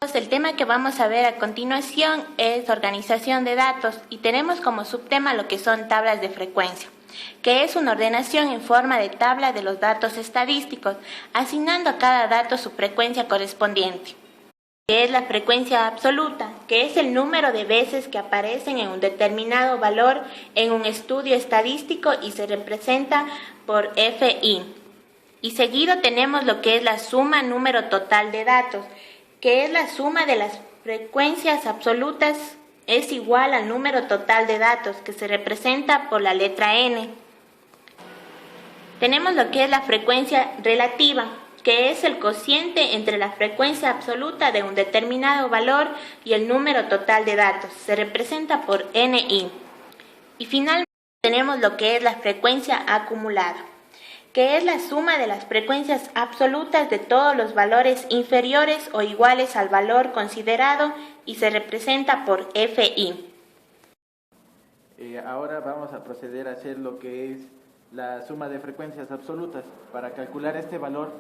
El tema que vamos a ver a continuación es organización de datos y tenemos como subtema lo que son tablas de frecuencia, que es una ordenación en forma de tabla de los datos estadísticos, asignando a cada dato su frecuencia correspondiente, que es la frecuencia absoluta, que es el número de veces que aparecen en un determinado valor en un estudio estadístico y se representa por FI. Y seguido tenemos lo que es la suma número total de datos, que es la suma de las frecuencias absolutas es igual al número total de datos, que se representa por la letra N. Tenemos lo que es la frecuencia relativa, que es el cociente entre la frecuencia absoluta de un determinado valor y el número total de datos, se representa por NI. Y finalmente tenemos lo que es la frecuencia acumulada, que es la suma de las frecuencias absolutas de todos los valores inferiores o iguales al valor considerado y se representa por FI. Ahora vamos a proceder a hacer lo que es la suma de frecuencias absolutas. Para calcular este valor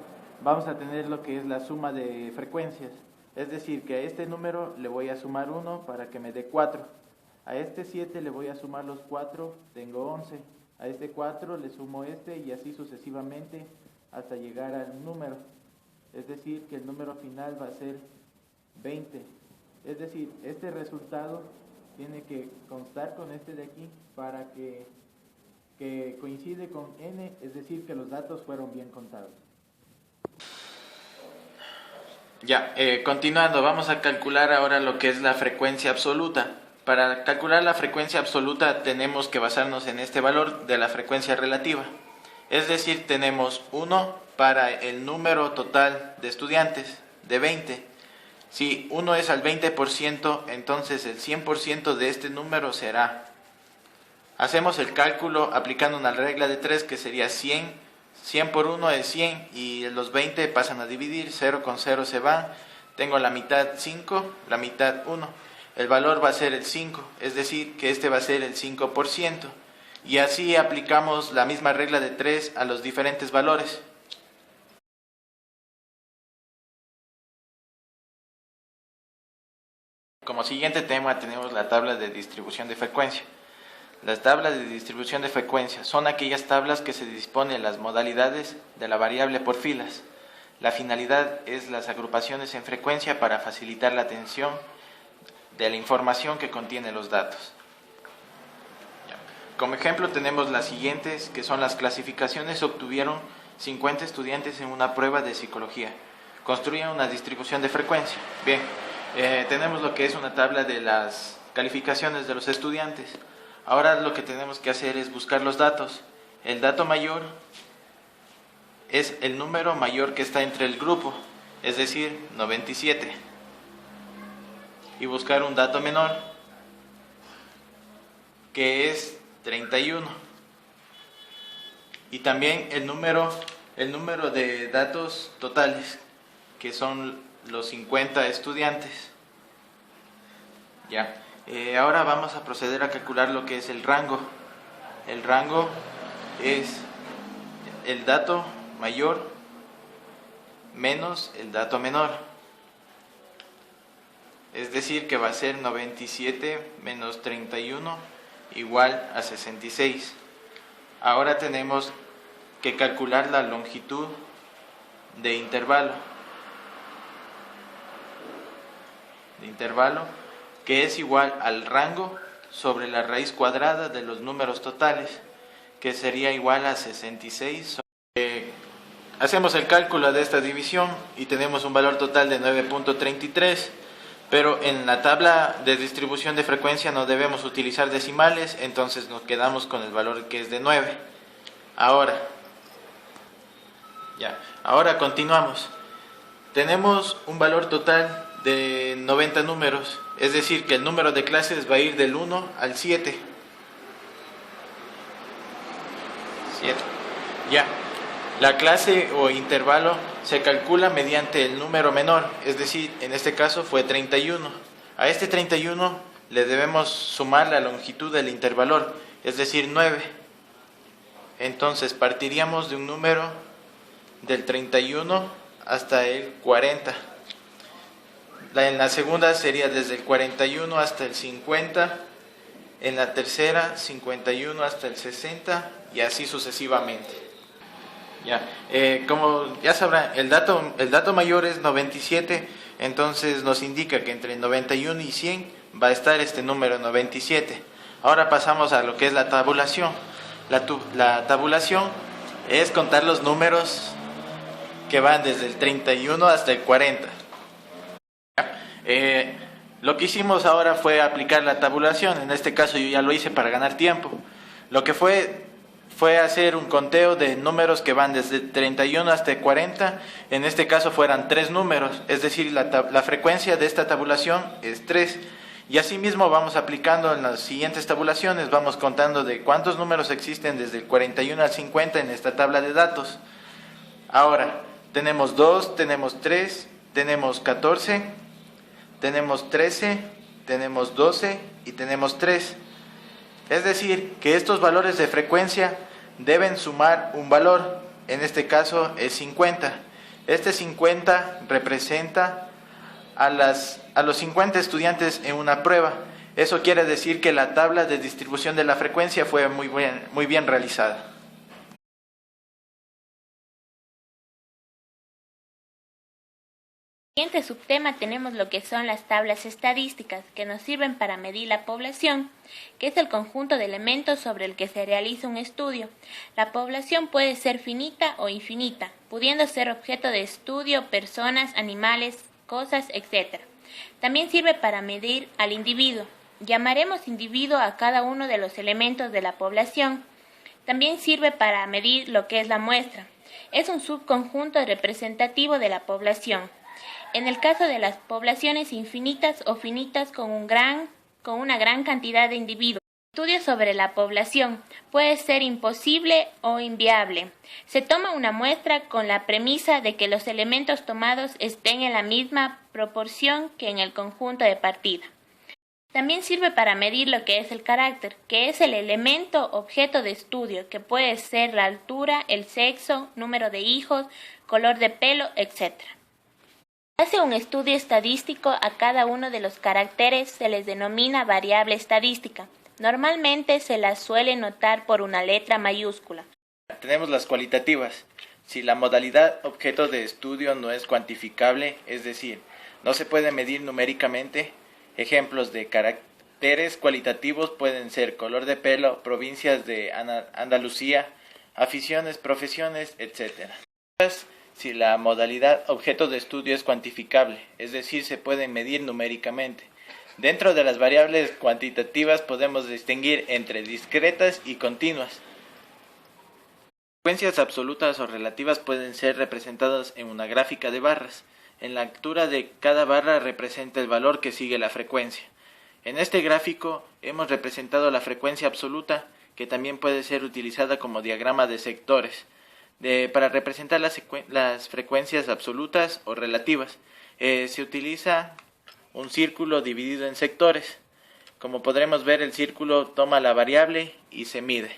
vamos a tener lo que es la suma de frecuencias, es decir, que a este número le voy a sumar 1 para que me dé 4, a este 7 le voy a sumar los 4, tengo 11, a este 4 le sumo este y así sucesivamente hasta llegar al número, es decir, que el número final va a ser 20. Es decir, este resultado tiene que constar con este de aquí para que coincide con n, es decir, que los datos fueron bien contados. Continuando, vamos a calcular ahora lo que es la frecuencia absoluta. Para calcular la frecuencia absoluta tenemos que basarnos en este valor de la frecuencia relativa. Es decir, tenemos 1 para el número total de estudiantes, de 20. Si 1 es al 20%, entonces el 100% de este número será. Hacemos el cálculo aplicando una regla de 3 que sería 100. 100 por 1 es 100 y los 20 pasan a dividir, 0 con 0 se van. Tengo la mitad 5, la mitad 1. El valor va a ser el 5, es decir, que este va a ser el 5%. Y así aplicamos la misma regla de 3 a los diferentes valores. Como siguiente tema tenemos la tabla de distribución de frecuencia. Las tablas de distribución de frecuencia son aquellas tablas que se disponen las modalidades de la variable por filas. La finalidad es las agrupaciones en frecuencia para facilitar la atención de la información que contiene los datos. Como ejemplo tenemos las siguientes, que son las clasificaciones. Obtuvieron 50 estudiantes en una prueba de psicología. Construyen una distribución de frecuencia. Bien, tenemos lo que es una tabla de las calificaciones de los estudiantes. Ahora lo que tenemos que hacer es buscar los datos. El dato mayor es el número mayor que está entre el grupo, es decir, 97. Y buscar un dato menor, que es 31. Y también el número de datos totales, que son los 50 estudiantes. Ahora vamos a proceder a calcular lo que es el rango. El rango es el dato mayor menos el dato menor. Es decir, que va a ser 97 menos 31 igual a 66. Ahora tenemos que calcular la longitud de intervalo. Que es igual al rango sobre la raíz cuadrada de los números totales, que sería igual a 66. Hacemos el cálculo de esta división y tenemos un valor total de 9.33, pero en la tabla de distribución de frecuencia no debemos utilizar decimales, entonces nos quedamos con el valor que es de 9. Ahora continuamos. Tenemos un valor total de 90 números, es decir, que el número de clases va a ir del 1 al 7. La clase o intervalo se calcula mediante el número menor, es decir, en este caso fue 31. A este 31 le debemos sumar la longitud del intervalor, es decir, 9. Entonces partiríamos de un número del 31 hasta el 40. En la segunda sería desde el 41 hasta el 50, en la tercera 51 hasta el 60 y así sucesivamente. Ya, como ya sabrán, el dato mayor es 97, entonces nos indica que entre 91 y 100 va a estar este número 97. Ahora pasamos a lo que es la tabulación. La tabulación es contar los números que van desde el 31 hasta el 40. Lo que hicimos ahora fue aplicar la tabulación. En este caso yo ya lo hice para ganar tiempo. Lo que fue hacer un conteo de números que van desde 31 hasta 40. En este caso fueran 3 números, es decir, la frecuencia de esta tabulación es 3. Y asimismo vamos aplicando en las siguientes tabulaciones, vamos contando de cuántos números existen desde el 41 al 50 en esta tabla de datos. Ahora, tenemos 2, tenemos 3, tenemos 14, tenemos 13, tenemos 12 y tenemos 3. Es decir, que estos valores de frecuencia deben sumar un valor, en este caso es 50. Este 50 representa a los 50 estudiantes en una prueba. Eso quiere decir que la tabla de distribución de la frecuencia fue muy bien realizada. En el siguiente subtema tenemos lo que son las tablas estadísticas, que nos sirven para medir la población, que es el conjunto de elementos sobre el que se realiza un estudio. La población puede ser finita o infinita, pudiendo ser objeto de estudio personas, animales, cosas, etc. También sirve para medir al individuo. Llamaremos individuo a cada uno de los elementos de la población. También sirve para medir lo que es la muestra. Es un subconjunto representativo de la población. En el caso de las poblaciones infinitas o finitas con una gran cantidad de individuos. Estudio sobre la población puede ser imposible o inviable. Se toma una muestra con la premisa de que los elementos tomados estén en la misma proporción que en el conjunto de partida. También sirve para medir lo que es el carácter, que es el elemento objeto de estudio, que puede ser la altura, el sexo, número de hijos, color de pelo, etc. Hace un estudio estadístico a cada uno de los caracteres se les denomina variable estadística. Normalmente se las suele notar por una letra mayúscula. Tenemos las cualitativas. Si la modalidad objeto de estudio no es cuantificable, es decir, no se puede medir numéricamente, ejemplos de caracteres cualitativos pueden ser color de pelo, provincias de Andalucía, aficiones, profesiones, etc. Si la modalidad objeto de estudio es cuantificable, es decir, se puede medir numéricamente. Dentro de las variables cuantitativas podemos distinguir entre discretas y continuas. Frecuencias absolutas o relativas pueden ser representadas en una gráfica de barras. En la altura de cada barra representa el valor que sigue la frecuencia. En este gráfico hemos representado la frecuencia absoluta, que también puede ser utilizada como diagrama de sectores, para representar las frecuencias absolutas o relativas. Se utiliza un círculo dividido en sectores. Como podremos ver, el círculo toma la variable y se mide.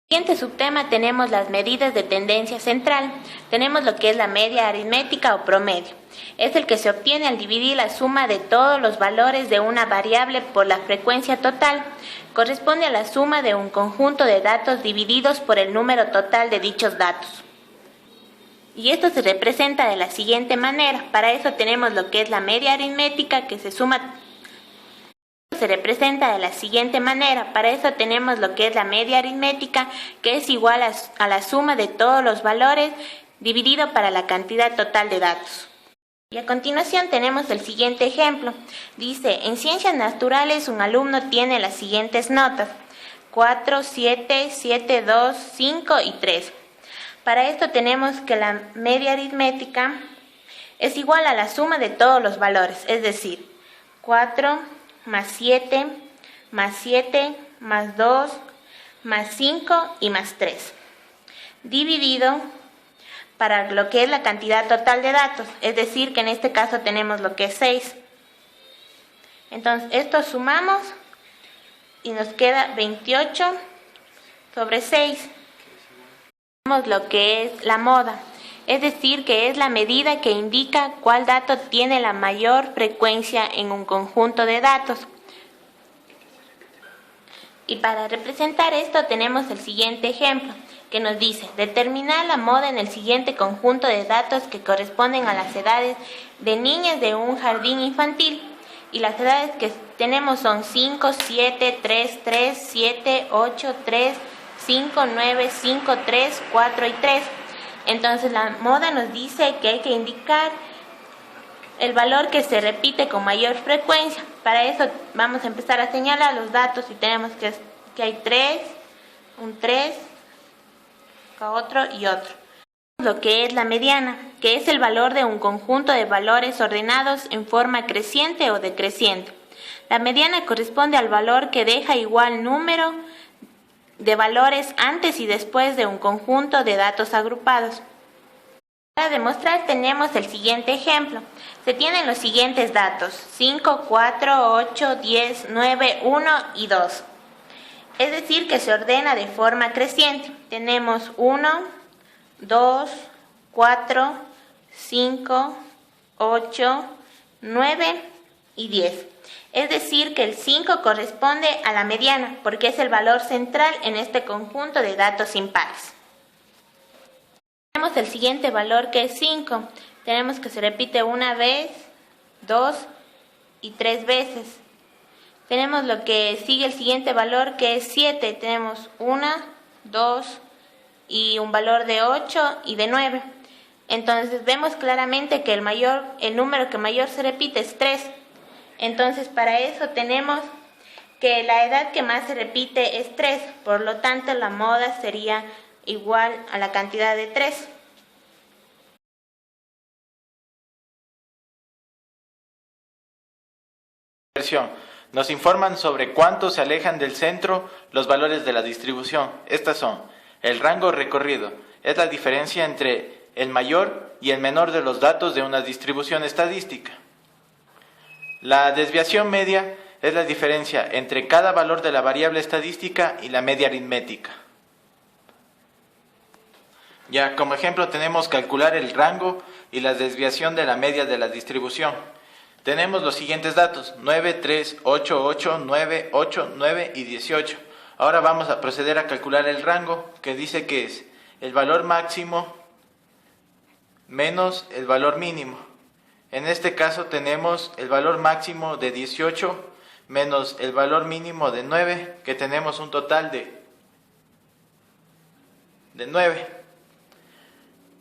En el siguiente subtema tenemos las medidas de tendencia central. Tenemos lo que es la media aritmética o promedio. Es el que se obtiene al dividir la suma de todos los valores de una variable por la frecuencia total. Corresponde a la suma de un conjunto de datos divididos por el número total de dichos datos. Y esto se representa de la siguiente manera. Para eso tenemos lo que es la media aritmética, que se representa de la siguiente manera. Para eso tenemos lo que es la media aritmética, que es igual a la suma de todos los valores dividido para la cantidad total de datos. Y a continuación tenemos el siguiente ejemplo. Dice, en ciencias naturales un alumno tiene las siguientes notas: 4, 7, 7, 2, 5 y 3. Para esto tenemos que la media aritmética es igual a la suma de todos los valores, es decir, 4 más 7, más 2, más 5 y más 3. Dividido para lo que es la cantidad total de datos, es decir, que en este caso tenemos lo que es 6. Entonces, esto sumamos y nos queda 28 sobre 6. Tenemos lo que es la moda, es decir, que es la medida que indica cuál dato tiene la mayor frecuencia en un conjunto de datos. Y para representar esto tenemos el siguiente ejemplo, que nos dice: determinar la moda en el siguiente conjunto de datos que corresponden a las edades de niñas de un jardín infantil. Y las edades que tenemos son 5, 7, 3, 3, 7, 8, 3, 5, 9, 5, 3, 4 y 3. Entonces la moda nos dice que hay que indicar el valor que se repite con mayor frecuencia. Para eso vamos a empezar a señalar los datos y tenemos que hay 3, un 3, otro y otro. Lo que es la mediana, que es el valor de un conjunto de valores ordenados en forma creciente o decreciente. La mediana corresponde al valor que deja igual número de valores antes y después de un conjunto de datos agrupados. Para demostrar tenemos el siguiente ejemplo. Se tienen los siguientes datos: 5, 4, 8, 10, 9, 1 y 2. Es decir, que se ordena de forma creciente. Tenemos 1, 2, 4, 5, 8, 9 y 10. Es decir, que el 5 corresponde a la mediana, porque es el valor central en este conjunto de datos impares. Tenemos el siguiente valor, que es 5. Tenemos que se repite una vez, 2 y 3 veces. Tenemos lo que sigue el siguiente valor, que es 7. Tenemos 1, 2 y un valor de 8 y de 9. Entonces vemos claramente que el número que mayor se repite es 3. Entonces para eso tenemos que la edad que más se repite es 3. Por lo tanto la moda sería igual a la cantidad de 3. Nos informan sobre cuánto se alejan del centro los valores de la distribución. Estas son: el rango recorrido, es la diferencia entre el mayor y el menor de los datos de una distribución estadística. La desviación media es la diferencia entre cada valor de la variable estadística y la media aritmética. Ya, como ejemplo tenemos calcular el rango y la desviación de la media de la distribución. Tenemos los siguientes datos: 9, 3, 8, 8, 9, 8, 9 y 18. Ahora vamos a proceder a calcular el rango, que dice que es el valor máximo menos el valor mínimo. En este caso tenemos el valor máximo de 18 menos el valor mínimo de 9, que tenemos un total de 9.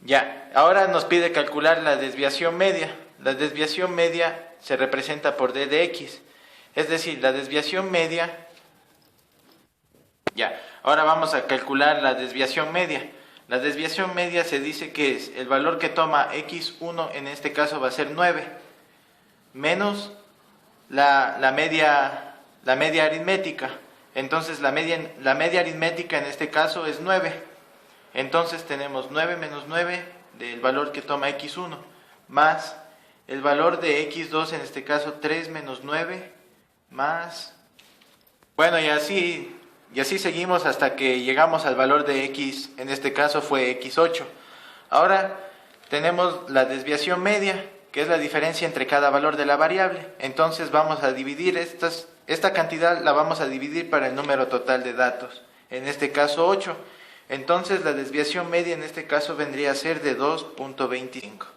Ya, ahora nos pide calcular la desviación media. La desviación media se representa por d de x, es decir, la desviación media. Ya, ahora vamos a calcular la desviación media. La desviación media se dice que es el valor que toma x1, en este caso va a ser 9, menos la media aritmética. Entonces la media aritmética en este caso es 9. Entonces tenemos 9 menos 9 del valor que toma x1, más el valor de x2, en este caso 3 menos 9, más... Bueno, y así seguimos hasta que llegamos al valor de x, en este caso fue x8. Ahora tenemos la desviación media, que es la diferencia entre cada valor de la variable. Entonces vamos a dividir esta cantidad, la vamos a dividir para el número total de datos, en este caso 8. Entonces la desviación media en este caso vendría a ser de 2.25.